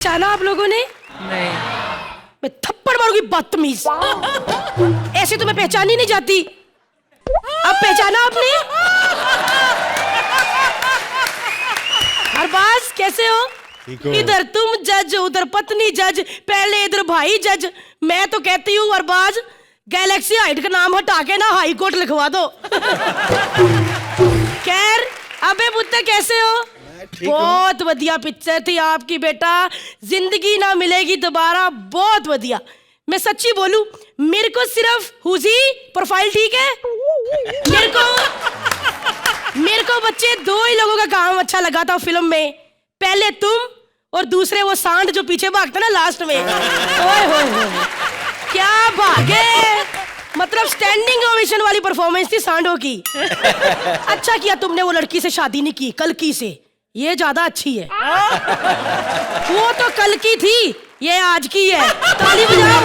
पहचाना आप लोगों ने? नहीं। मैं थप्पड़ मारूंगी बदतमीज। ऐसे तो मैं पहचानी नहीं जाती। अब पहचाना आपने? अरबाज कैसे हो? इधर तुम जज, उधर पत्नी जज, पहले इधर भाई जज। मैं तो कहती हूँ अरबाज, गैलेक्सी हाइट का नाम हटा के ना हाई कोर्ट लिखवा दो। खैर, अबे पुत्र कैसे हो? बहुत बढ़िया पिक्चर थी आपकी बेटा, जिंदगी ना मिलेगी दोबारा। बहुत बढ़िया। मैं सच्ची बोलूं, मेरे को सिर्फ हुजी प्रोफाइल ठीक है। मेरे को बच्चे दो ही लोगों का काम अच्छा लगा था फिल्म में, पहले तुम और दूसरे वो सांड जो पीछे भागता ना लास्ट में। ओए होए क्या भागे, मतलब स्टैंडिंग ओवेशन वाली परफॉर्मेंस थी सांडों की। अच्छा किया तुमने वो लड़की से शादी नहीं की, कल्कि से। ये ज्यादा अच्छी है। वो तो कल की थी, ये आज की है। ताली बजाओ।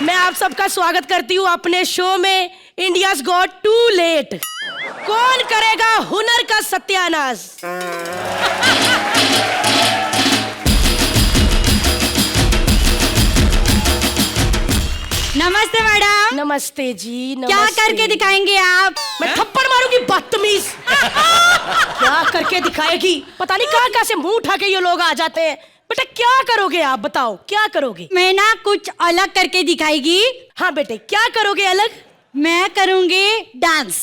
मैं आप सबका स्वागत करती हूँ अपने शो में, इंडियाज गॉट टू लेट। कौन करेगा हुनर का सत्यानाश? नमस्ते मैडम। नमस्ते जी। नमस्ते। क्या करके दिखाएंगे आप? मैं थप्पड़ मारूंगी बदतमीज। क्या करके दिखाएगी? पता नहीं कहाँ से मुंह उठा के ये लोग आ जाते हैं। बेटा क्या करोगे आप, बताओ क्या करोगे? मैं ना कुछ अलग करके दिखाएगी। हाँ बेटे, क्या करोगे अलग? मैं करूंगी डांस।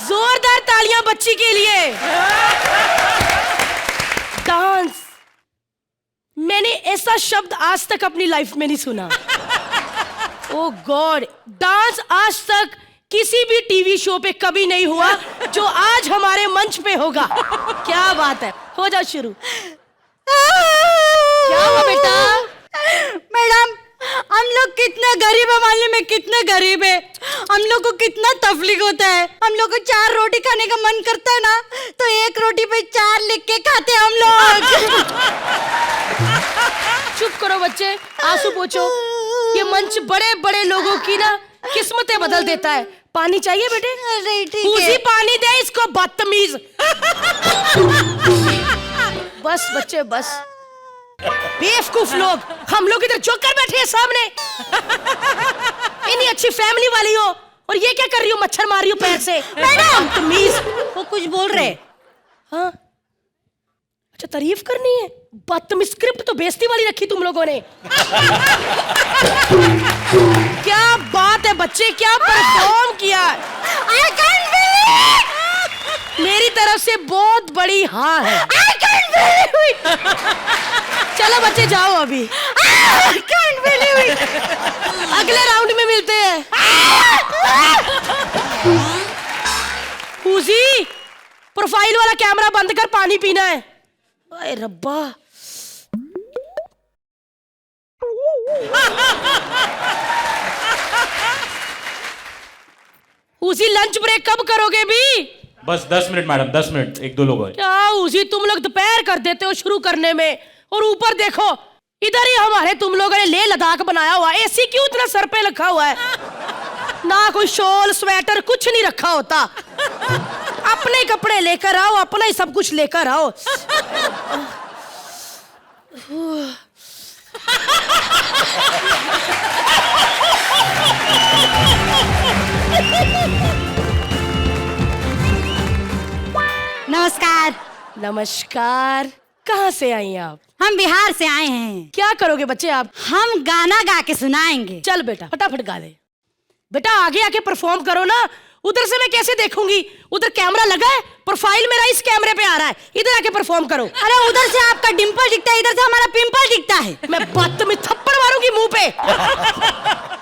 जोरदार तालियां बच्ची के लिए। डांस। मैंने ऐसा शब्द आज तक अपनी लाइफ में नहीं सुना। ओ गॉड, डांस आज तक किसी भी टीवी शो पे कभी नहीं हुआ जो आज हमारे मंच पे होगा। क्या बात है, हो जाओ शुरू। क्या हुआ बेटा? मैडम, हम लोग कितने गरीब है, मालूम में कितने गरीब है। हम लोग को कितना तकलीफ होता है। हम लोग को 4 रोटी खाने का मन करता है ना, तो 1 रोटी पे 4 लिख के खाते हम लोग। चुप करो बच्चे, आंसू पोंछो। ये मंच बड़े बड़े लोगों की ना किस्मतें बदल देता है। पानी चाहिए बेटे? अरे ठीक उसी है। पानी दे इसको बदतमीज। बस बच्चे बस, बेवकूफ लोग। हम लोग इधर जोकर बैठे हैं सामने। इतनी अच्छी फैमिली वाली हो और ये क्या कर रही हो, मच्छर मार रही हो पैर से। मैडम बदतमीज। वो कुछ बोल रहे। हाँ अच्छा, तारीफ करनी है? बदतमीज। स्क्रिप्ट तो बेइज्जती वाली रखी तुम लोगों ने। क्या बात है बच्चे, क्या परफॉर्म किया। I can't believe! मेरी तरफ से बहुत बड़ी हाँ है। I can't believe! चलो बच्चे जाओ अभी। I can't believe! अगले राउंड में मिलते हैं। हुजी, प्रोफाइल वाला कैमरा बंद कर, पानी पीना है। अरे रब्बा। उसी लंच ब्रेक कब करोगे भी? बस 10 मिनट मैडम, 10 मिनट, 1-2 लोग हैं। क्या उसी तुम लोग दोपहर कर देते हो शुरू करने में। और ऊपर देखो, इधर ही हमारे तुम लोगों ने लेह लद्दाख बनाया हुआ। एसी क्यों इतना सर पे रखा हुआ है? ना कोई शॉल स्वेटर कुछ नहीं रखा होता। अपने कपड़े लेकर आओ, अपना ही सब कुछ लेकर आओ। नमस्कार। नमस्कार। कहाँ से आई आप? हम बिहार से आए हैं। क्या करोगे बच्चे आप? हम गाना गा के सुनाएंगे। चल बेटा फटाफट गा दे। बेटा आगे आके परफॉर्म करो ना। उधर से मैं कैसे देखूंगी? उधर कैमरा लगा है, प्रोफाइल मेरा इस कैमरे पे आ रहा है। इधर आके परफॉर्म करो। अरे उधर से आपका डिंपल दिखता है, इधर से हमारा पिंपल दिखता है। मैं बदतमीज थप्पड़ मारूंगी मुंह पे।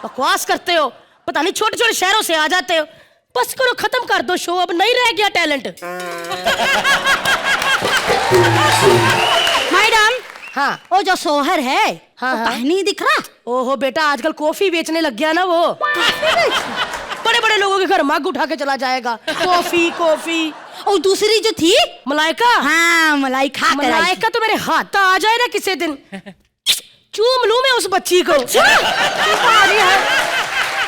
बकवास करते हो, पता नहीं छोटे छोटे शहरों से आ जाते हो। बस करो, खत्म कर दो शो, अब नहीं रह गया टैलेंट। मैडम, हाँ वो जो सोहर है, हाँ, वो हाँ। काहे नहीं दिख रहा? ओहो बेटा, आजकल कॉफी बेचने लग गया ना वो। बड़े बड़े लोगों के घर मग उठा के चला जाएगा। Coffee coffee. और दूसरी जो थी मलाइका। हाँ, मलाई खा कर आई थी। मलाइका तो मेरे हाथ आ जाए ना किसी दिन, चूम लूं मैं उस बच्ची को।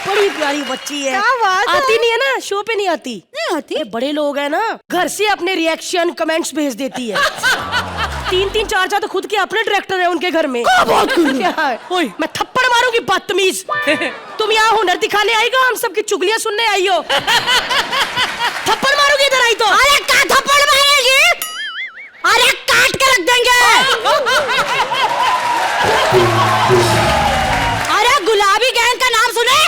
बड़ी प्यारी बच्ची है। क्या बात है? आती नहीं है ना, शो पे नहीं आती। नहीं आती? ये बड़े लोग हैं ना, घर से अपने रिएक्शन कमेंट्स भेज देती है। 3-3 4-4 तो खुद के अपने डायरेक्टर है उनके घर में। क्या है? मैं थप्पड़ मारूंगी बदतमीज। तुम यहाँ हुनर दिखाने आई हो, हम सबकी चुगलियां सुनने आई हो। थप्पड़ मारूंगी इधर आई तो। अरे क्या थप्पड़ मारेगी? अरे काट के रख देंगे। अरे गुलाबी गैंग का नाम सुने?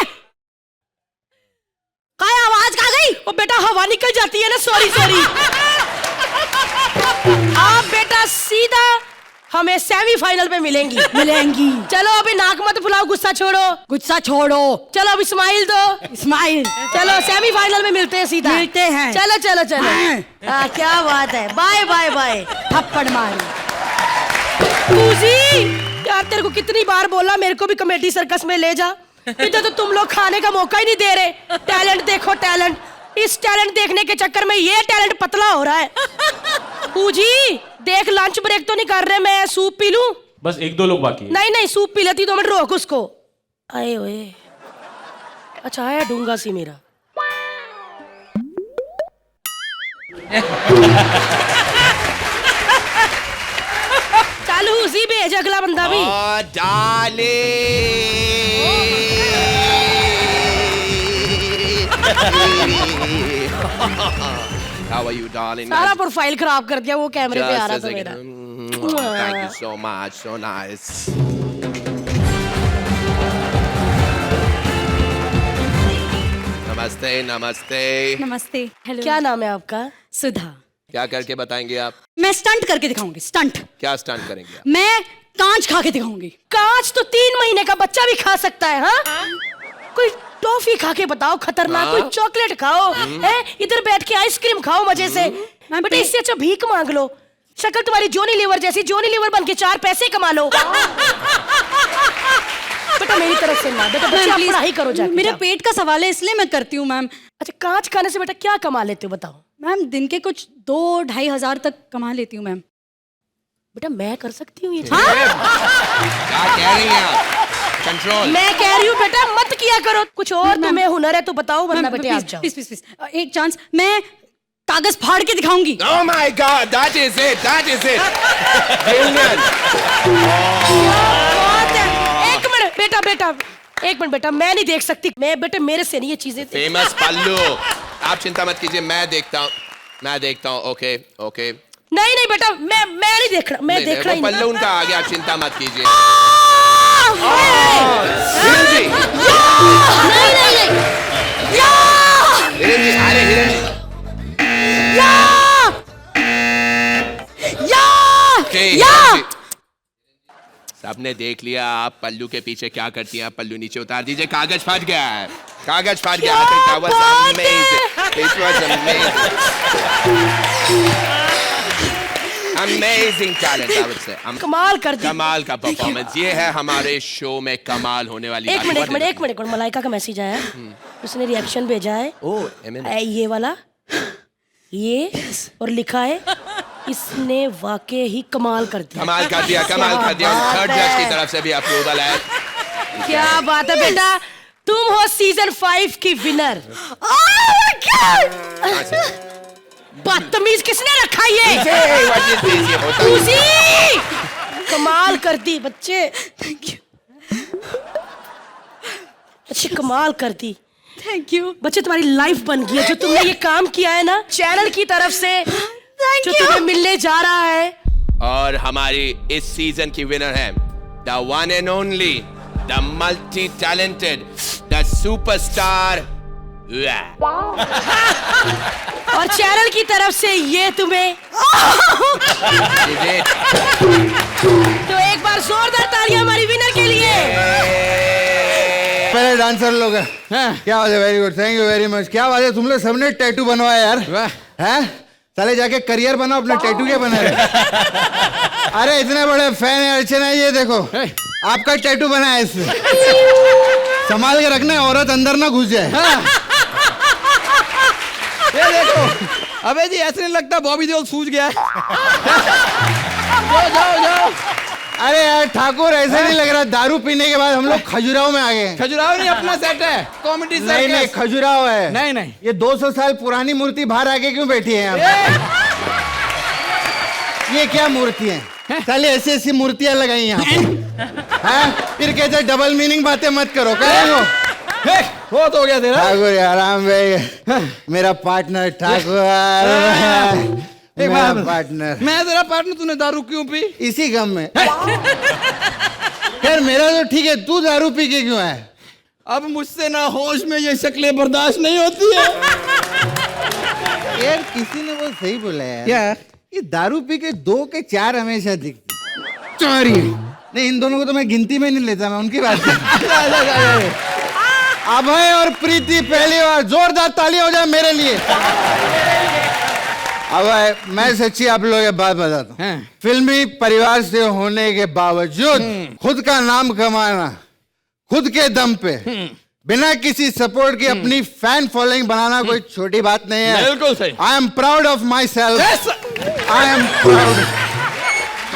क्या आवाज कहाँ गई? ओ बेटा हवा निकल जाती है ना, सॉरी सॉरी। आप बेटा सीधा हमें सेमीफाइनल पे मिलेंगी। चलो अभी नाक मत फुलाओ, गुस्सा छोड़ो। गुस्सा छोड़ो। चलो अब स्माइल दो। इस्माइल चलो सेमीफाइनल में मिलते हैं सीधा। मिलते हैं। चलो चलो चलो। क्या बात है, बाय बाय बाय। थप्पड़ मारी। पूजी यार तेरे को कितनी बार बोला मेरे को भी कॉमेडी सर्कस में ले जा। इधर तो तुम लोग खाने का मौका ही नहीं दे रहे। टैलेंट देखो टैलेंट। इस टैलेंट देखने के चक्कर में ये टैलेंट पतला हो रहा है। पूजी देख लंच ब्रेक तो नहीं कर रहे, मैं सूप पी लूं? बस 1-2 लोग बाकी है। नहीं नहीं सूप पी लेती तो मैं रोक उसको। आए ओए अच्छा आया डूंगा सी मेरा। चालू उसी भेज अगला बंदा भी। How are you, darling? सारा प्रोफाइल खराब कर दिया, वो कैमरे पे आ रहा था मेरा। Thank you so much. So nice. नमस्ते नमस्ते। नमस्ते। हेलो। क्या नाम है आपका? सुधा। क्या करके बताएंगे आप? मैं स्टंट करके दिखाऊंगी। स्टंट। क्या स्टंट करेंगे आप? मैं कांच खा के दिखाऊंगी। कांच तो 3 महीने का बच्चा भी खा सकता है। हाँ कोई टॉफी खा के बताओ खतरनाक। कोई चॉकलेट खाओ है, इधर बैठ के आइसक्रीम खाओ मजे से। बेटा इससे अच्छा भीख मांग लो। शक्ल तुम्हारी जॉनी लीवर जैसी, जॉनी लीवर बन के 4 पैसे कमा लो। बेटा मेरी तरफ से ना, बेटा बच्चे आप पढ़ाई करो जाके। मेरे पेट का सवाल है इसलिए मैं करती हूँ मैम। अच्छा कांच खाने से बेटा क्या कमा लेते हो बताओ? मैम दिन के कुछ 2-2.5 हजार तक कमा लेती हूँ मैम। बेटा मैं कर सकती हूँ ये चीज़? क्या कह रही हैं आप? कंट्रोल। मैं कह रही हूँ बेटा मत किया करो। कुछ और तुम्हें हुनर है तो बताओ, वरना बेटे आप जाओ। प्लीज एक चांस। मैं कागज फाड़ के दिखाऊंगी। Oh my God, that is it, that is it. Brilliant. एक मिनट बेटा बेटा एक मिनट बेटा, मैं नहीं देख सकती। मैं बेटे मेरे से नहीं ये चीजें। फेमस पल्लू, आप चिंता मत कीजिए, मैं देखता हूँ। Okay okay. नहीं नहीं बेटा मैं नहीं देख रहा, मैं देख रहा ही पल्लू नहीं। उनका आ गया, आप चिंता मत कीजिए। नहीं हिरण जी, नहीं हिरण जी, अरे हिरण जी। Okay, हिरण जी। सबने देख लिया आप पल्लू के पीछे क्या करती हैं। आप पल्लू नीचे उतार दीजिए। कागज फट गया है, कागज फट गया। I think that was amazing. It was amazing talent, I would say. कमाल कर दी। कमाल का परफॉर्मेंस। ये है हमारे शो में कमाल होने वाली एक मिनट मलाइका का मैसेज आया। उसने रिएक्शन भेजा है। ये वाला ये और लिखा है इसने वाकई ही कमाल कर दिया। कमाल कर दिया। थर्ड जज की तरफ से भी अप्रूवल है। क्या बात है बेटा, तुम हो सीजन 5 की विनर। बदतमीज किसने रखा ये? उसी कमाल कर दी बच्चे। Thank you. अच्छी कमाल कर दी। थैंक यू बच्चे तुम्हारी लाइफ बन गई है। जो तुमने ये काम किया है ना चैनल की तरफ से, जो तुम्हें मिलने जा रहा है। और हमारी इस सीजन की विनर है the one and only, the multi talented, the superstar. और चैनल की तरफ से ये तुम्हें तो एक बार जोरदार तालियां हमारी विनर के लिए। पहले डांसर लोग हैं। क्या बात है, very good, thank you very much. क्या बात है, तुम लोग सबने टैटू बनवाया यार। हैं चले जाके करियर बनाओ अपना, टैटू के बना रहे। अरे इतने बड़े फैन है अर्चना, ये देखो आपका टैटू बना है इससे। संभाल के रखना, औरत अंदर ना घुस जाए। ये देखो, अबे जी ऐसे नहीं लगता बॉबी देओल सूझ गया है। जाओ। अरे यार ठाकुर, ऐसे नहीं लग रहा, दारू पीने के बाद हम लोग खजुराहो में आ गए। खजुराहो नहीं, अपना सेट है कॉमेडी सेट। नहीं खजुराहो है। नहीं ये 200 साल पुरानी मूर्ति बाहर आके क्यों बैठी है यहाँ? ये क्या मूर्ति है? साले ऐसी ऐसी मूर्तियां लगाई यहाँ हाँ फिर कहते डबल मीनिंग बातें मत करो कहे हो बहुत हो गया तेरा। ठाकुर आराम भाई मेरा पार्टनर ठाकुर एक मेरा बात पार्टनर मैं तेरा पार्टनर, तूने दारू क्यों पी? इसी गम में खैर मेरा तो ठीक है, तू दारू पी के क्यों है? अब मुझसे ना होश में ये शक्लें बर्दाश्त नहीं होती है। यार किसी ने वो सही बोला यार। क्या? ये दारू पी के 2 के 4 हमेशा दिखती। सॉरी नहीं, इन दोनों को तो मैं गिनती में नहीं लेता, मैं उनकी बात अभय और प्रीति पहली बार जोरदार तालियां हो जाए मेरे लिए। अभय मैं सच्ची आप लोगों की बात बताता हूँ, फिल्मी परिवार से होने के बावजूद खुद का नाम कमाना खुद के दम पे बिना किसी सपोर्ट के अपनी फैन फॉलोइंग बनाना कोई छोटी बात नहीं है। बिल्कुल सही। I am proud of my self, I am proud.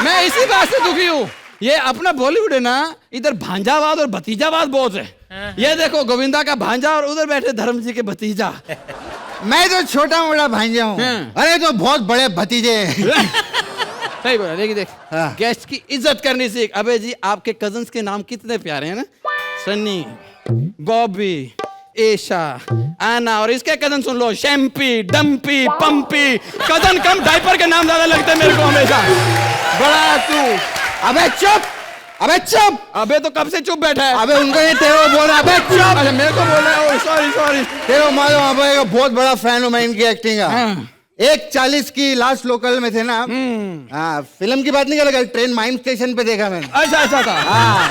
मैं इसी बात से दुखी हूँ। ये अपना बॉलीवुड है ना, इधर भांजावाद और भतीजावाद बहुत है। ये देखो गोविंदा का भांजा और उधर बैठे धर्म जी के भतीजा। मैं तो छोटा मोटा भांजा हूँ, अरे तो बहुत बड़े भतीजे हैं। सही बोला। देखिए देख, हाँ। गेस्ट की इज्जत करनी सीख। अबे जी आपके कजन्स के नाम कितने प्यारे हैं ना, सन्नी, बॉबी, एशा, आना, और इसके कजन सुन लो, शैम्पी, डम्पी, पंपी। कजन कम, डायपर के नाम ज्यादा लगते हैं मेरे को हमेशा। बड़ा तू। अबे चुप, अबे चुप। अबे तो कब से चुप बैठा है? अबे उनको ये तेरे को बोल रहा, अबे चुप। अच्छा मेरे को बोल रहा है, सॉरी सॉरी। तेरे को मालूम अबे का बहुत बड़ा फैन हूँ मैं इनकी एक्टिंग का। 1:40 की लास्ट लोकल में थे ना। हाँ फिल्म की बात नहीं कर लगा, ट्रेन माइम स्टेशन पे देखा मैंने। अच्छा अच्छा था। हाँ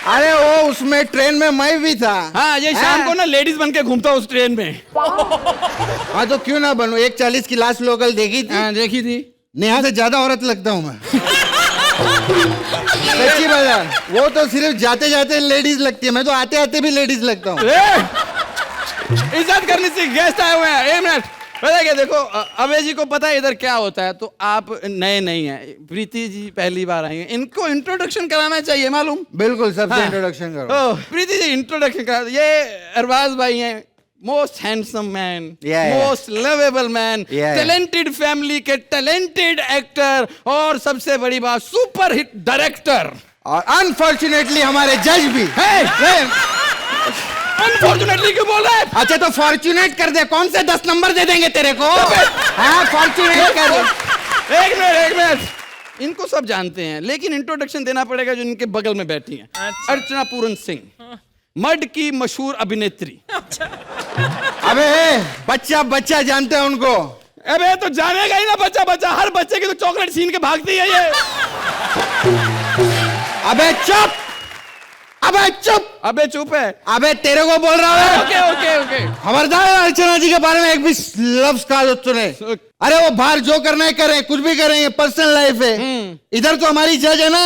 अरे वो उसमें ट्रेन में मैं भी था। हाँ ये शाम को ना लेडीज बन के घूमता उस ट्रेन में। हाँ तो क्यों ना बनूं, 1:40 की लास्ट लोकल देखी थी। हाँ देखी थी। नेहा से ज्यादा औरत लगता हूँ मैं। सच्ची बात है, वो तो सिर्फ जाते जाते लेडीज लगती है, मैं तो आते आते भी लेडीज लगता हूँ। इज्जत करनी से गेस्ट आए हुए हैं। 1 मिनट। पता है क्या, देखो अभय जी को पता है इधर क्या होता है, तो आप नए नहीं हैं, प्रीति जी पहली बार आई हैं, इनको इंट्रोडक्शन कराना चाहिए मालूम। बिल्कुल सबसे हाँ। इंट्रोडक्शन करो। प्रीति जी इंट्रोडक्शन करा। ये अरबाज भाई हैं, most handsome man, most lovable man, talented family के टैलेंटेड एक्टर, और सबसे बड़ी बात सुपर हिट डायरेक्टर, और अनफॉर्चुनेटली हमारे जज भी। अनफॉर्चुनेटली क्यों बोल रहा है? अच्छा तो फॉर्चुनेट कर दे, कौन से 10 नंबर दे देंगे तेरे को? हाँ फॉर्चुनेट कर दे। एक मिनट। इनको सब जानते हैं, लेकिन इंट्रोडक्शन देना पड़ेगा जो इनके बगल में बैठी हैं। अच्छा। अर्चना पूरन सिंह, मड की मशहूर अभिनेत्री। अबे बच्चा बच्चा जानते हैं उनको। अबे तो जानेगा ही ना बच्चा बच्चा, हर बच्चे की तो चॉकलेट छीन के भागती है ये। अबे चुप, अबे चुप, अबे चुप है। अबे तेरे को बोल रहा है। Okay okay okay. खबरदार अर्चना जी के बारे में एक भी लफ्ज कहा तो तूने। अरे वो बाहर जो करना है करें, कुछ भी करेंगे, पर्सनल लाइफ है। इधर तो हमारी जज है ना,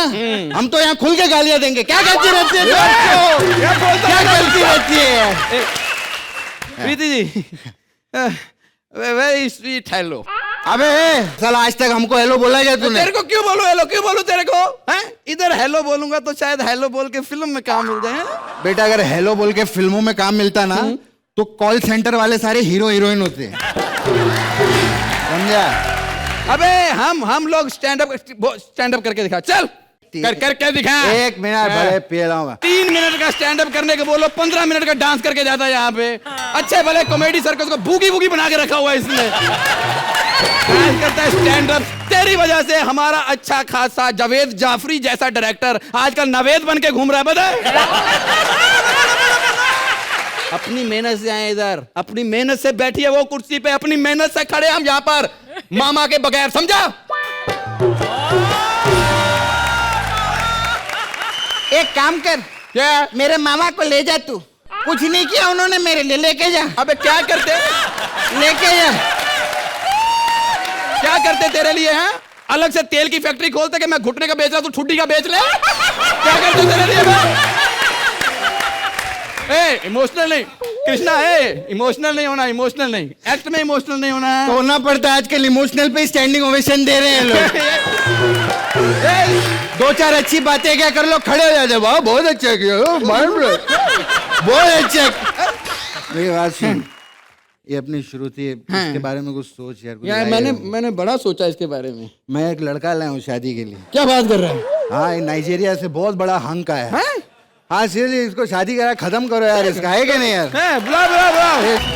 हम तो यहाँ खुल के गालियां देंगे। क्या गलती रहती है, क्या गलती रहती है? Preeti ji very sweet hello. अबे साला आज तक हमको हेलो बोला क्या तूने? तेरे को क्यों बोलूं हेलो, क्यों बोलूं तेरे को? हैं इधर हेलो बोलूंगा तो शायद हेलो बोल के फिल्म में काम मिल जाए। बेटा अगर हेलो बोल के फिल्मों में काम मिलता ना तो कॉल सेंटर वाले सारे हीरो हीरोइन होते हैं, समझा? अबे हम लोग स्टैंड अप करके दिखा। चल कर दिखा। 1 मिनट भले पी रहा हूँ। 3 मिनट का स्टैंड अप करने के बोलो, 15 मिनट का डांस करके जाता है यहाँ पे। अच्छे भले कॉमेडी सर्कस को बूगी बूगी बना के रखा हुआ है इसने। डांस करता है स्टैंड अप। तेरी वजह से हमारा अच्छा खासा जावेद जाफरी जैसा डायरेक्टर आजकल नवेद बन के घूम रहा है, बता। अपनी मेहनत से आए इधर, अपनी मेहनत से बैठी है वो कुर्सी पे, अपनी मेहनत से खड़े हम यहाँ पर मामा के बगैर, समझा? एक काम कर, क्या? मेरे मामा को ले जा तू। कुछ नहीं किया उन्होंने मेरे लिए, लेके जा। अबे क्या करते, लेके जा। क्या करते तेरे लिए हैं? अलग से तेल की फैक्ट्री खोलते कि मैं घुटने का बेच रहा तू ठुड्डी का बेच ले। क्या करते तेरे लिए मैं? इमोशनल नहीं कृष्णा, इमोशनल नहीं होना, इमोशनल नहीं, एक्ट में इमोशनल नहीं होना। तो होना पड़ता है, आजकल इमोशनल पे स्टैंडिंग ओवेशन दे रहे हैं लोग। 2-4 अच्छी बातें क्या कर लो, खड़े हो जाते। वाह बहुत अच्छा किया, बहुत अच्छा। मेरी बात सुन, ये अपनी शुरू थी, इसके बारे में कुछ सोच यार। कुछ यार idea। मैंने बड़ा सोचा इसके बारे में। मैं एक लड़का लाया हूँ शादी के लिए। क्या बात कर रहा है? हाँ, ये नाइजीरिया से बहुत बड़ा हंक आया है। हाँ सीरियसली, इसको शादी करा, खत्म करो यार इसका, है कि नहीं यार? बुला बुला बुला।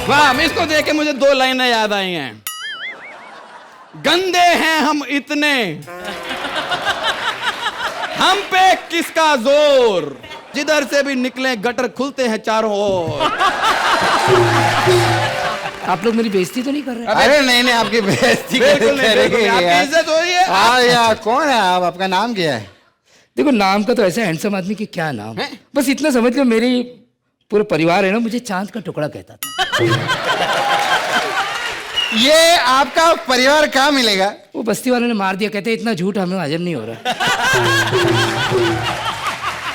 वाह, मैं इसको देख के मुझे 2 लाइनें याद आई हैं। गंदे हैं हम इतने, हम पे किसका जोर, जिधर से भी निकले गटर खुलते हैं चारों ओर। आप लोग मेरी बेइज्जती तो नहीं कर रहे? अरे नहीं, आपकी बेइज्जती बिल्कुल नहीं, करेंगे बिल्कुल नहीं, आपकी यार। इज्जत हो रही है। हाँ यार, कौन है आप? आपका नाम क्या है? देखो, नाम का तो ऐसे हैंडसम आदमी की क्या नाम, बस इतना समझ लो मेरी पूरा परिवार है ना, मुझे चांद का टुकड़ा कहता था। ये आपका परिवार कहाँ मिलेगा? वो बस्ती वालों ने मार दिया, कहते इतना झूठ हमें हजम नहीं हो रहा।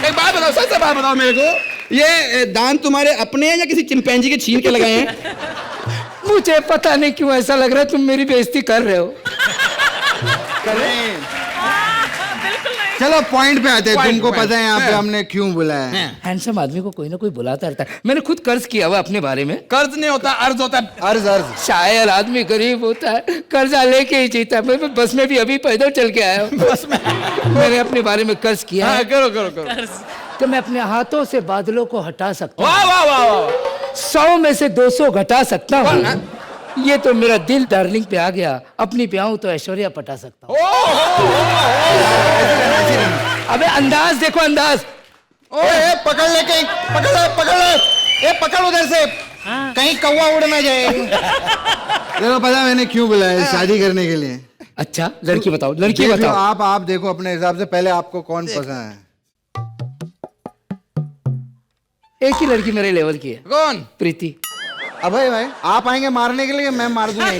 एक बात बताओ, सच से बात बताओ मेरे को, ये दांत तुम्हारे अपने हैं या किसी चिंपैंजी के छीन के लगाए हैं? मुझे पता नहीं क्यों ऐसा लग रहा है तुम मेरी बेइज्जती कर रहे हो। चलो पॉइंट पे आते हैं। Point, तुमको point. पता है यहाँ पे हमने क्यों बुलाया है? हैंडसम आदमी को कोई ना कोई बुलाता रहता है। मैंने खुद कर्ज किया हुआ अपने बारे में। कर्ज नहीं होता, अर्ज होता है। अर्ज अर्ज। शायर आदमी गरीब होता है, कर्जा लेके ही जीता है। मैं बस में भी अभी पैदल चल के आया हूँ। बस में मैंने अपने बारे में कर्ज किया हाँ, है करो करो करो। तो मैं अपने हाथों से बादलों को हटा सकता हूँ। वाह वाह वाह वाह। 100 में से 200 घटा सकता हूँ। ये तो मेरा दिल डार्लिंग पे आ गया। अपनी ब्याहूं तो ऐश्वर्या पटा सकता हूँ। अबे अंदाज देखो, अंदाज। ओए पकड़ ले, कहीं पकड़ ले, पकड़ ले, ये पकड़ उधर से, कहीं कौवा उड़ ना जाए। देखो पता मैंने क्यों बुलाया है? शादी करने के लिए। अच्छा, लड़की बताओ, लड़की देख लो, बताओ। आप देखो अपने हिसाब से, पहले आपको कौन पसंद है? एक ही लड़की मेरे लेवल की है। कौन? प्रीति। अबे भाई, आप आएंगे मारने के लिए, मैं मार दूंगा।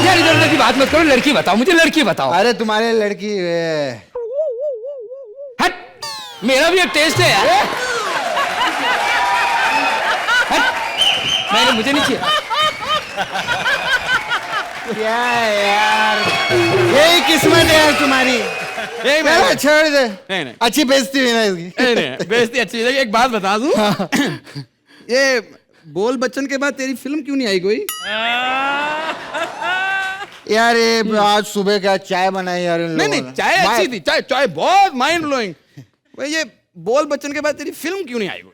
यार इधर उधर की बात मत करो, लड़की बताओ, मुझे लड़की बताओ। अरे तुम्हारे लड़की हट, मेरा भी एक टेस्ट है यार। हट, मैंने मुझे नहीं किया। क्या है यार, यही किस्मत है यार तुम्हारी। यही चलो, मैं छोड़ दे। नहीं। अच्छी बेइज्जती हुई ना इसकी। नहीं, बेइज्जती अच्छी है। एक बात बता दूं, ये बोल बच्चन के बाद तेरी फिल्म क्यों नहीं आई कोई? यार ये आज सुबह क्या चाय बनाई यार इन नहीं लोगों नहीं, ने। चाय अच्छी थी, चाय चाय बहुत माइंड ब्लोइंग। भाई ये बोल बच्चन के बाद तेरी फिल्म क्यों नहीं आई कोई?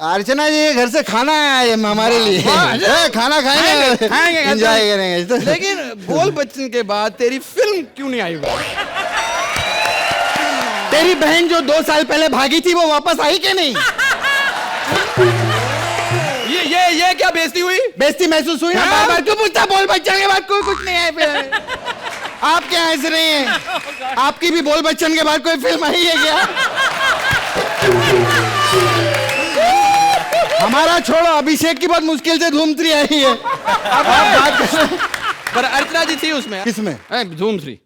अर्चना जी घर से खाना आया है हमारे लिए। खाना खाएंगे, खाएंगे, एंजॉय करेंगे। लेकिन बोल बच्चन के बाद तेरी फिल्म क्यों नहीं आई कोई? तेरी बहन जो 2 साल पहले भागी थी वो वापस आई कि नहीं? ये क्या बेइज्जती हुई? बेइज्जती महसूस हुई ना? हाँ? बार क्यों पूछता? बोल बच्चन के बाद कोई कुछ नहीं है फिर। आप क्या ऐसे रही हैं? आपकी भी बोल बच्चन के बाद कोई फिल्म आई है क्या? हमारा छोड़ो, अभिषेक की बहुत मुश्किल से धूम 3 आई है। अब आप बात कर। पर अर्चना जी थी उसमें। किसमें? धूम 3।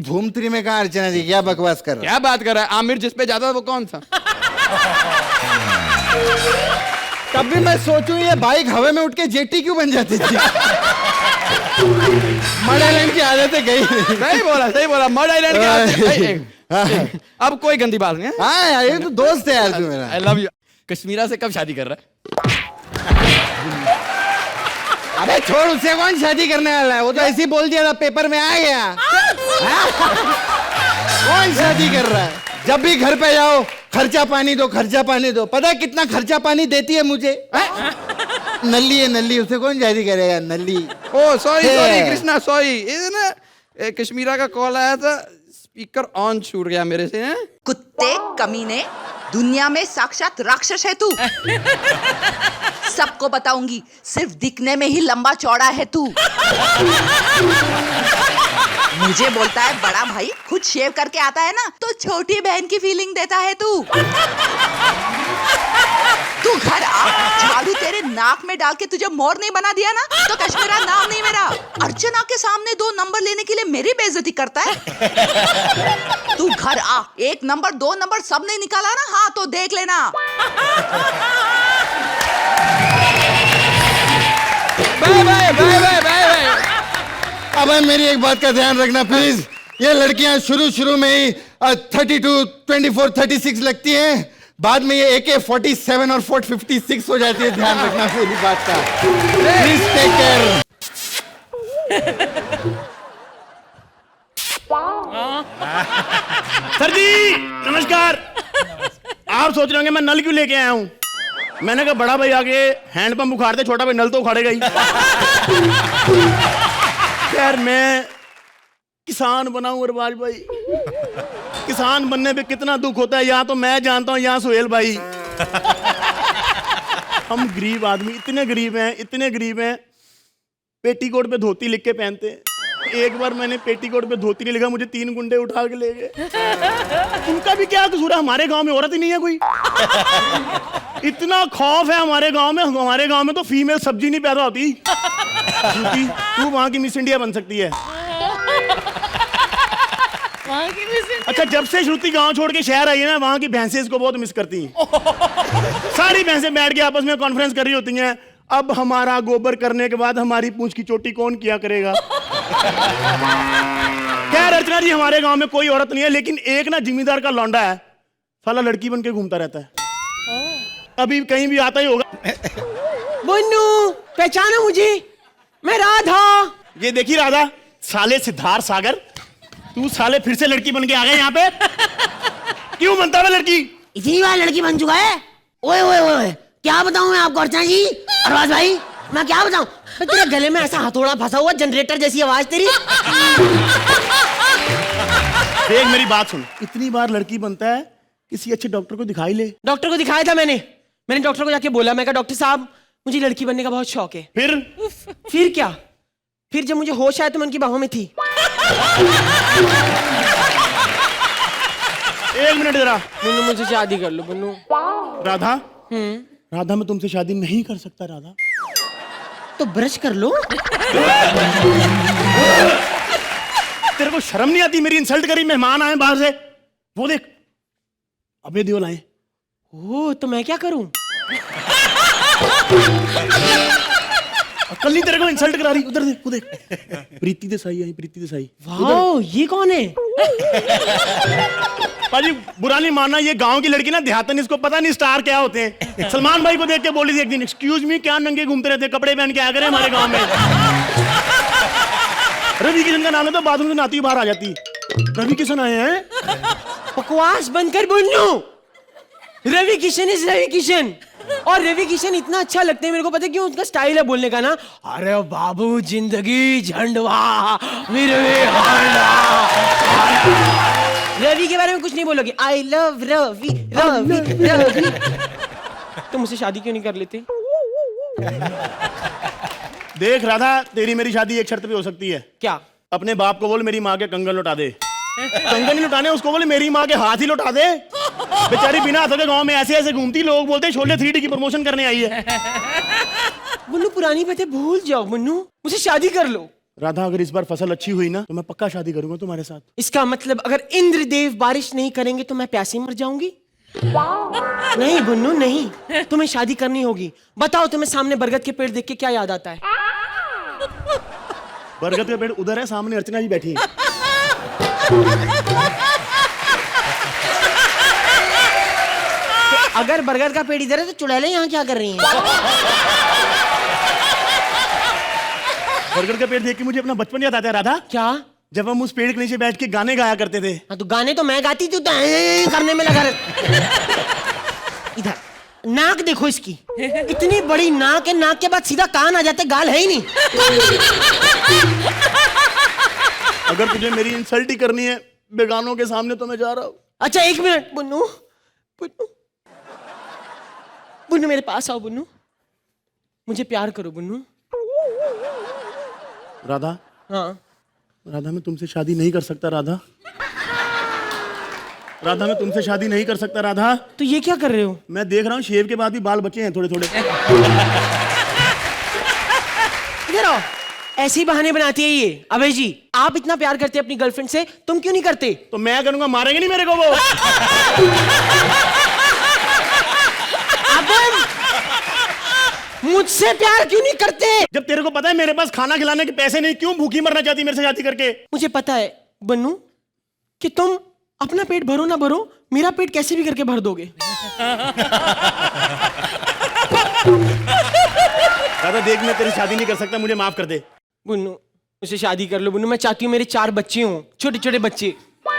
धूम 3 में कहा अर्चना जी? क्या बकवास कर रहे क्या बात कर रहा है? आमिर जिस पे जाता था वो कौन था? तब भी मैं सोचूं ये बाइक हवा में उठ के जेटी क्यों बन जाती थी? मड आइलैंड की आदतें गई नहीं। सही बोला मड आइलैंड के आदतें। अब कोई गंदी बात नहीं है। हाँ यार, ये तो दोस्त है यार तू मेरा। I love you. कश्मीरा से कब शादी कर रहा है? अबे छोड़, उससे कौन शादी करने वाला है? वो तो ऐसे ही बोल दिया था, पेपर में आ गया। कौन शादी कर रहा है? जब भी घर पे जाओ, खर्चा पानी दो, खर्चा पानी दो। पता है कितना खर्चा पानी देती है मुझे? नल्ली है नल्ली, उससे कौन शादी करेगा? नल्ली। ओ सॉरी कृष्णा, सॉरी। ये ना कश्मीरा का कॉल आया था, स्पीकर ऑन छूट गया मेरे से। कुत्ते कमीने, दुनिया में साक्षात राक्षस है तू। सबको बताऊंगी, सिर्फ दिखने में ही लंबा चौड़ा है तू। मुझे बोलता है बड़ा भाई, खुद शेव करके आता है ना, तो छोटी बहन की फीलिंग देता है तू। तू घर आ, झाड़ू तेरे नाक में डाल के तुझे मोर नहीं बना दिया ना, तो कश्मीरा नाम नहीं मेरा। अर्चना के सामने 2 नंबर लेने के लिए मेरी बेइज्जती करता है। तू घर आ, 1 नंबर 2 नंबर सब नहीं निकाला ना, हाँ तो देख लेना। Bye bye bye bye bye. अब मेरी एक बात का ध्यान रखना प्लीज। ये लड़कियां शुरू में ही 32, 24, 36 लगती हैं। बाद में ये AK-47 और 456 हो जाती है, ध्यान रखना मेरी बात का। Please take care. Sir ji नमस्कार। आप सोच रहे होंगे मैं नल क्यों लेके आया हूं। मैंने कहा बड़ा भाई आगे हैंडपंप उखाड़ते, छोटा भाई नल तो उखाड़ेगा ही। यार मैं किसान बना हूं अरबाज भाई। किसान बनने पे कितना दुख होता है, यहाँ तो मैं जानता हूँ, यहाँ सुहेल भाई। हम गरीब आदमी इतने गरीब हैं, पेटीकोट पे धोती लिख के पहनते हैं। एक बार मैंने पेटीकोट पे धोती नहीं लिखा, मुझे 3 गुंडे उठा के ले गए। उनका भी क्या कसूर है, हमारे गांव में औरत ही नहीं है कोई। इतना खौफ है हमारे गांव में तो फीमेल सब्जी नहीं पैदा होती। तू वहां की मिस इंडिया बन सकती है। अच्छा, जब से श्रुति गांव छोड़ के शहर आई है ना, वहां की भैंसें इसको बहुत मिस करती हैं। सारी भैंसें बैठ के आपस में कॉन्फ्रेंस कर रही होती हैं, अब हमारा गोबर करने के बाद हमारी पूंछ की चोटी कौन किया करेगा। क्या अर्चना जी, हमारे गांव में कोई औरत नहीं है, लेकिन एक ना जिम्मेदार का लौंडा है, साला लड़की बन के घूमता रहता है। अभी कहीं भी आता ही होगा। बुन्नू, पहचाना मुझे? मैं राधा। ये देखिए राधा, साले सिद्धार्थ सागर, तू साले फिर से लड़की बन के आ गए यहाँ पे। क्यों बनता है लड़की? इतनी बार लड़की बन चुका है। ओए ओए ओए, क्या बताऊं मैं आपको अर्चना जी, अरबाज भाई, मैं क्या बताऊं? तेरे गले में ऐसा हथौड़ा फंसा हुआ, जनरेटर जैसी आवाज तेरी। देख मेरी बात सुन, इतनी बार लड़की बनता है, किसी अच्छे डॉक्टर को दिखाई ले। डॉक्टर को दिखाया था मैंने डॉक्टर को जाके बोला, मैं कहा डॉक्टर साहब मुझे लड़की बनने का बहुत शौक है। फिर क्या? फिर जब मुझे होश आया तो मैं उनकी बाहों में थी। एक मिनट जरा। बुन्नू, मुझे शादी कर लो बुन्नू। राधा, राधा मैं तुमसे शादी नहीं कर सकता राधा। तो ब्रश कर लो। तेरे को शर्म नहीं आती? मेरी इंसल्ट करी, मेहमान आए बाहर से, वो देख अबे देओल आए। ओ, तो मैं क्या करूं? कल नहीं तेरे को इंसल्ट करा रही, उधर देख, वो देख प्रीति देसाई आई, प्रीति देसाई। वाओ, ये कौन है? पाजी बुरा नहीं मानना, ये गांव की लड़की ना, देहातन, इसको पता नहीं स्टार क्या होते हैं। सलमान भाई को देख के बोली थी एक दिन, एक्सक्यूज मी, क्या नंगे घूमते रहते, कपड़े पहन के आ गए हमारे गांव में। रवि किशन का नाम है तो बाथरूम से नहाती बाहर आ जाती। रवि किशन आए हैं। बकवास बंद कर बुन्नू। रवि किशन इज रवि किशन, और रवि किशन इतना अच्छा लगता है मेरे को, पता है क्यों? उनका स्टाइल है बोलने का ना, अरे बाबू जिंदगी झंडवा रवि के बारे में कुछ नहीं बोलोगे? I love Ravi Ravi Ravi. तो मुझसे शादी क्यों नहीं कर लेते? देख राधा, तेरी मेरी शादी एक शर्त पे हो सकती है। क्या? अपने बाप को बोल मेरी माँ के कंगन लौटा दे। कंगन नहीं लुटाने, उसको बोले मेरी माँ के हाथ ही लौटा दे। बेचारी बिना हाथों के गांव में ऐसे ऐसे घूमती, लोग बोलते शोले 3D की प्रमोशन करने आई है। बुन्नू, पुरानी बातें भूल जाओ बुन्नू, मुझे शादी कर लो। राधा, अगर इस बार फसल अच्छी हुई ना तो मैं पक्का शादी करूंगा तुम्हारे साथ। इसका मतलब अगर इंद्रदेव बारिश नहीं करेंगे तो मैं प्यासी मर जाऊंगी? नहीं बुन्नू नहीं, तुम्हें शादी करनी होगी। बताओ, तुम्हें सामने बरगद के पेड़ देख के क्या याद आता है? बरगद का पेड़ उधर है, सामने अर्चना जी बैठी है। अगर बरगद का पेड़ इधर है तो चुड़ैलें यहाँ क्या कर रही हैं? बरगद का पेड़ देख के मुझे अपना बचपन याद आता है राधा। क्या? जब हम उस पेड़ के नीचे बैठ के गाने गाया करते थे। हाँ, तो गाने तो मैं गाती थी, तो करने में लगा इधर नाक देखो इसकी, इतनी बड़ी नाक है, नाक के बाद सीधा कान आ जाते, गाल है ही नहीं। अगर तुझे मेरी इंसल्ट ही करनी है बेगानों के सामने तो मैं जा रहा हूँ। अच्छा, एक मिनट बुन्नू, बुन्नू, बुन्नू मेरे पास आओ बुन्नू, मुझे प्यार करो बुन्नू। राधा, हाँ राधा मैं तुमसे शादी नहीं कर सकता राधा। राधा मैं तुमसे शादी नहीं कर सकता राधा। तो ये क्या कर रहे हो? मैं देख रहा हूँ शेव के बाद भी बाल बचे हैं थोड़े थोड़े। इधर आओ, ऐसे ही बहाने बनाती है ये। अभय जी, आप इतना प्यार करते हैं अपनी गर्लफ्रेंड से, तुम क्यों नहीं करते? तो मैं करूंगा, मारेंगे नहीं मेरे को वो। मुझसे प्यार क्यों नहीं करते? जब तेरे को पता है मेरे पास खाना खिलाने के पैसे नहीं, क्यों भूखी मरना चाहती मेरे से शादी करके? मुझे पता है बन्नू कि तुम अपना पेट भरो ना भरो, मेरा पेट कैसे भी करके भर दोगे। दादा देख, मैं तेरी शादी नहीं कर सकता, मुझे माफ कर दे। बुन्नू मुझसे शादी कर लो बुन्नू, मैं चाहती हूँ मेरे 4 बच्चे हों, छोटे छोटे बच्चे।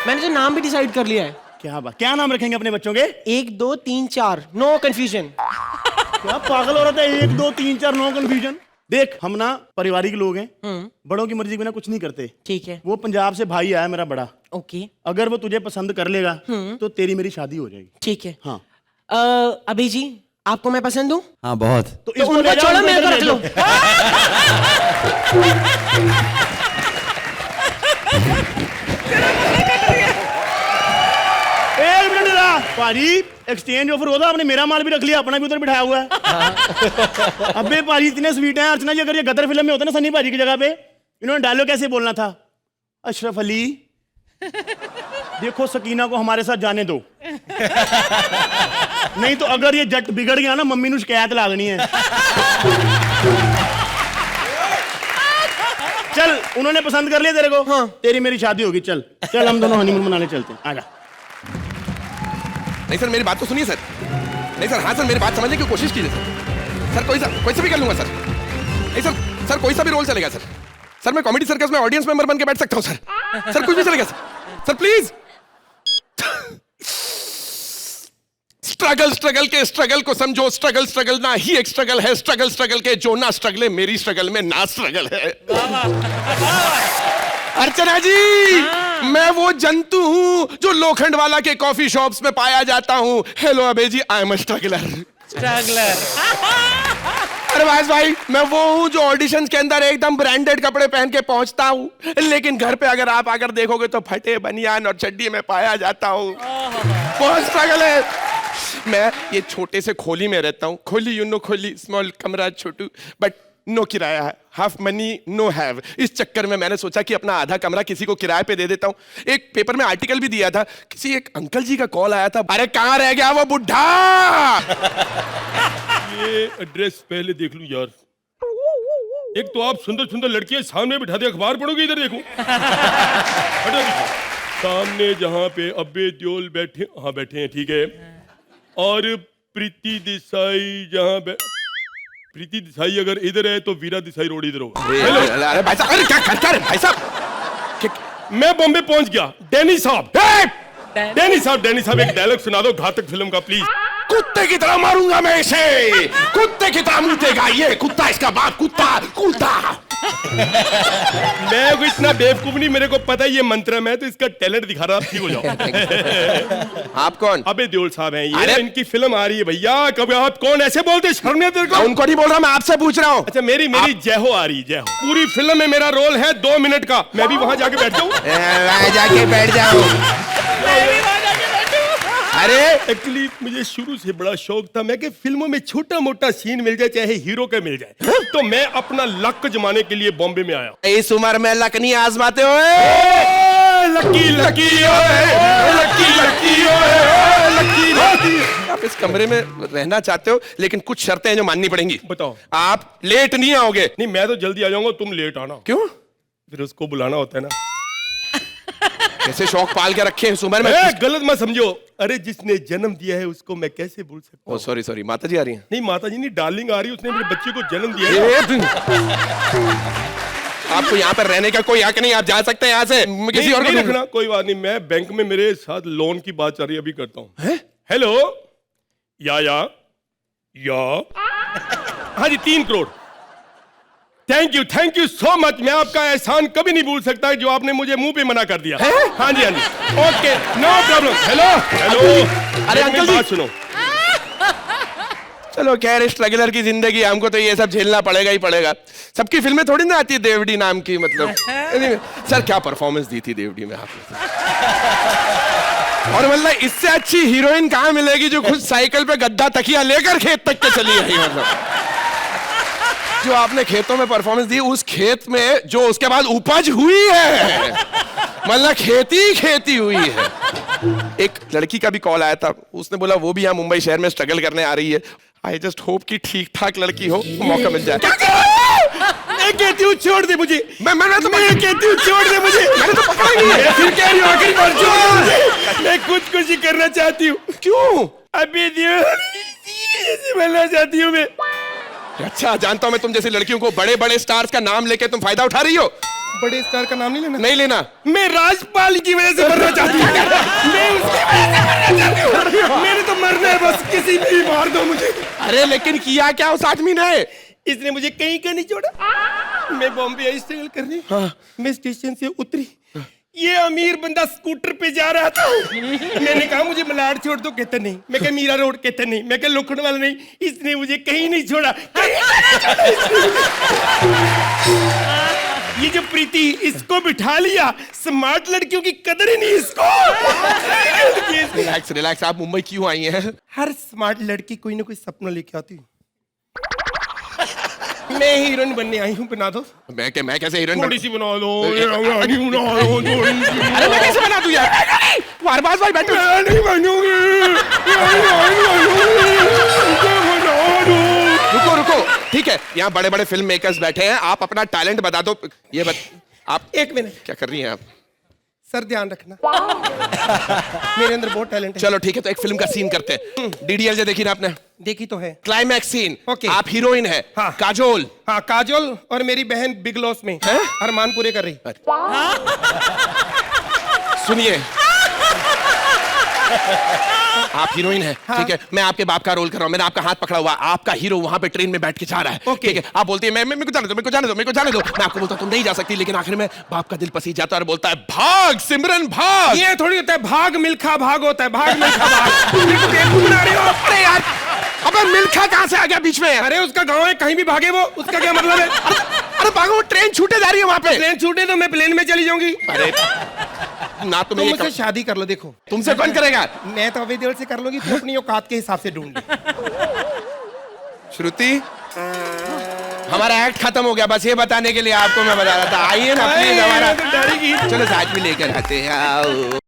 मैंने तो नाम भी डिसाइड कर लिया है। क्या बात, क्या नाम रखेंगे अपने बच्चों के? 1 2 3 4, नो कंफ्यूजन। क्या पागल हो रहा था? 1 2 3 4 नो कंफ्यूजन। देख, हम ना पारिवारिक लोग हैं, बड़ों की मर्जी के बिना कुछ नहीं करते। ठीक है। वो पंजाब से भाई आया मेरा बड़ा, ओके। अगर वो तुझे पसंद कर लेगा तो तेरी मेरी शादी हो जाएगी। ठीक है। हाँ। अभी जी आपको मैं पसंद हूँ? हाँ बहुत। तो तो उनको छोड़ो, मेरे को रख लो। एक मिनट जरा पाजी, एक्सचेंज ऑफर होता, आपने मेरा माल भी रख लिया, अपना भी उधर बिठाया हुआ है। अबे पाजी इतने स्वीट हैं अर्चना जी, अगर ये गदर फिल्म में होता ना सन्नी पाजी की जगह पे, इन्होंने डायलॉग कैसे बोलना था? अशरफ अली देखो सकीना को हमारे साथ जाने दो, नहीं तो अगर ये जट बिगड़ गया ना मम्मी ने शिकायत ला देनी है। चल, उन्होंने पसंद कर लिया तेरे को। हाँ। तेरी मेरी शादी होगी, चल चल हम दोनों हनीमून मनाने चलते हैं, आजा। नहीं सर, मेरी बात तो सुनिए सर। नहीं सर, हाँ सर, मेरी बात समझने की कोशिश कीजिए सर। सर कोई सा भी कर लूंगा सर। नहीं सर, सर कोई सा भी रोल चलेगा सर। सर मैं कॉमेडी सर्कस में ऑडियंस मेंबर बन के बैठ सकता हूँ सर। सर कुछ भी चलेगा सर। Sir please. स्ट्रगल के स्ट्रगल को समझो, स्ट्रगल ना ही एक स्ट्रगल है, स्ट्रगल के जो ना स्ट्रगल है, मेरी स्ट्रगल में ना स्ट्रगल है। अर्चना जी, मैं वो जंतु हूं जो लोखंड वाला के कॉफी शॉप्स में पाया जाता हूं। हेलो अबे जी, आई एम अ स्ट्रगलर। अरे भाई, मैं वो हूं जो ऑडिशंस के अंदर एकदम ब्रांडेड कपड़े पहन के पहुंचता हूं, लेकिन घर पे अगर आप आकर देखोगे तो फटे बनियान और चड्डी में पाया जाता हूं। बहुत स्ट्रगल है। मैं ये छोटे से खोली में रहता हूँ, खोली खोली, स्मॉल कमरा छोटू, बट नो किराया है, हाफ मनी नो हैव। इस चक्कर में मैंने सोचा कि अपना आधा कमरा किसी को किराए पे दे देता हूँ। एक पेपर में आर्टिकल भी दिया था, किसी एक अंकल जी का कॉल आया था, अरे कहाँ रह गया वो बुढ़ा? ये एड्रेस पहले देख लूं यार। एक तो आप सुंदर सुंदर लड़कियां सामने बिठा दे, अखबार पढ़ोगे, इधर देखो। सामने जहाँ पे अब्बे दियोल बैठे, हाँ बैठे हैं, ठीक है। और प्रीति देसाई जहाँ प्रीति देसाई अगर इधर है तो वीरा देसाई रोड इधर होगा। अरे भाई साहब, अरे क्या करता है भाई साहब? मैं बॉम्बे पहुंच गया। डैनी साहब, एक डायलॉग सुना दो घातक फिल्म का प्लीज। कुत्ते की तरह मारूंगा मैं इसे, कुत्ते की तरह मुतेगा ये कुत्ता, इसका बाप कुत्ता। मैं कोई इतना बेवकूफ नहीं, मेरे को पता है ये मंत्र में, तो इसका टैलेंट दिखा रहा, ठीक हो जाओ। आप कौन? अबे देओल साहब हैं ये, इनकी फिल्म आ रही है भैया। कब आप कौन ऐसे बोलते, शर्म नहीं तेरे को? उनको नहीं बोल रहा, मैं आपसे पूछ रहा हूँ। अच्छा, मेरी जय हो आ रही, जय हो। पूरी फिल्म में मेरा रोल है 2 मिनट का, मैं भी वहां जाके बैठ जाऊँ? जाके बैठ जाओ। अरे एक्चुअली मुझे शुरू से बड़ा शौक था, मैं कि फिल्मों में छोटा मोटा सीन मिल जाए, चाहे हीरो का मिल जाए, तो मैं अपना लक जमाने के लिए बॉम्बे में आया। इस उम्र में लक नहीं आजमाते हो? लकी आप इस कमरे में रहना चाहते हो, लेकिन कुछ शर्तें हैं जो माननी पड़ेंगी। बताओ। आप लेट नहीं आओगे? नहीं, मैं तो जल्दी आ जाऊंगा, तुम लेट आना। क्यों? फिर उसको बुलाना होता है ना। कैसे शौक पाल के रखे हैं इस उम्र में? गलत मत समझो। अरे जिसने जन्म दिया है उसको मैं कैसे भूल सकता हूँ? सॉरी, माता जी आ रही हैं? नहीं, माता जी नहीं, डार्लिंग आ रही है, उसने मेरे बच्चे को जन्म दिया है। आपको यहाँ पर रहने का कोई हक नहीं, आप जा सकते हैं यहाँ से, किसी और को नहीं रखना। कोई बात नहीं, मैं बैंक में मेरे साथ लोन की बात चल रही है, अभी करता हूँ। हेलो, या हाँ जी, 3 crore. Thank you so much. मैं आपका एहसान कभी नहीं भूल सकता जो आपने मुझे मुंह पे मना कर दिया। हाँ जी, ओके, नो प्रॉब्लम। हेलो। अरे अंकल जी सुनो, चलो खैर, स्ट्रगलर की जिंदगी, हमको तो ये सब झेलना पड़ेगा ही पड़ेगा। सबकी फिल्में थोड़ी ना आती है देवडी नाम की, मतलब। सर क्या परफॉर्मेंस दी थी देवडी में आपने, और मतलब इससे अच्छी हीरोइन कहाँ मिलेगी जो खुद साइकिल पे गद्दा तकिया लेकर खेत तक के चली आई। मतलब जो आपने खेतों में परफॉर्मेंस दी, उस खेत में जो उसके बाद उपज हुई है, मतलब खेती हुई है। एक लड़की का भी कॉल आया था, उसने बोला वो भी यहाँ मुंबई शहर में स्ट्रगल करने आ रही है। आई जस्ट होप कि ठीक ठाक लड़की हो, मौका मिल जाए। मैं कहती हूँ छोड़ दे मुझे। मैं तो मैं कहती हूँ छोड़ दे मुझे। मैंने तो पकड़ा ही नहीं है। फिर कह रही हूँ आखिरी बार छोड़ दे मुझे। मैं खुदकुशी करना चाहती हूँ। क्यों? अभी बनना चाहती हूँ मैं। अच्छा, जानता हूँ मैं तुम जैसी लड़कियों को। बड़े बड़े स्टार्स का नाम लेके तुम फायदा उठा रही हो। बड़े स्टार का नाम नहीं लेना। नहीं लेना। मैं राजपाल की वजह से मरना चाहती हूँ। मैं उसकी वजह से मरना चाहती हूँ। मैंने तो मरना है बस, किसी भी मार दो मुझे। अरे लेकिन किया क्या उस आदमी ने? इसने मुझे कहीं का नहीं छोड़ा। मैं बॉम्बे आई स्ट्रगल करने। हाँ। मैं स्टेशन से उतरी, ये अमीर बंदा स्कूटर पे जा रहा था। मैंने कहा मुझे मलाड छोड़ दो, कहता नहीं। मैं कहा मीरा रोड, कहता नहीं। मैं कहा लोखंड वाला नहीं। इसने मुझे कहीं नहीं छोड़ा। ये जो प्रीति, इसको बिठा लिया। स्मार्ट लड़कियों की कदर ही नहीं इसको। Relax relax. आप मुंबई क्यों आई हैं? हर स्मार्ट लड़की कोई ना कोई सपना लेके आती है। मैं हीरोइन बनने आई हूँ, बना दो। मैं कैसे हीरोइन थोड़ी सी बना दो। अरे मैं कैसे बना दूं यार? तुम्हारे पास भाई बैठो। नहीं बनूंगी। रुको। ठीक है, यहाँ बड़े बड़े फिल्म मेकर्स बैठे हैं। आप अपना टैलेंट बता दो। आप एक मिनट। क्या कर रही हैं आप? सर ध्यान रखना, मेरे अंदर बहुत टैलेंट है। चलो ठीक है, तो एक फिल्म का सीन करते हैं। डीडीएलजे देखी ना आपने? देखी तो है। Climax scene. ओके। आप हीरोइन है। हाँ। काजोल। हाँ, काजोल और मेरी बहन बिग लॉस में अरमान पूरे कर रही। सुनिए, आप हीरोइन है। हाँ। ठीक है, मैं आपके बाप का रोल कर रहा हूँ। मैंने आपका हाथ पकड़ा हुआ। आपका हीरो वहां पे ट्रेन में बैठ के जा रहा है। ओके। ठीक है, आप बोलती है मेरे को जाने दो, मेरे को जाने दो, मेरे को जाने दो। मैं आपको बोलता हूँ तुम नहीं जा सकती, लेकिन आखिर में बाप का दिल पसीज जाता है और बोलता है भाग सिमरन भाग। ये थोड़ी होता है भाग मिल्खा भाग होता है। भाग मिल्खा भाग। मेरे को बेवकूफ बना रही हो। अरे यार, अबे मिल्खा कहाँ से आ गया बीच में? अरे उसका गांव है, कहीं भी भागे वो, उसका क्या मतलब है? अरे भागो, वो ट्रेन छूटे जा रही है वहां पे। प्लेन छूटे तो मैं प्लेन में चली जाऊंगी। अरे ना तुम तुम्हें मुझसे शादी कर लो। देखो, तुमसे कौन करेगा? मैं तो अभी देर से कर लूंगी, तू अपनी औकात के हिसाब से ढूंढ ले। श्रुति, हमारा एक्ट खत्म हो गया। बस ये बताने के लिए आपको मैं बता रहा था। आइए ना प्लीज हमारा। डरेगी। चलो साथ में लेकर आते हैं। आओ।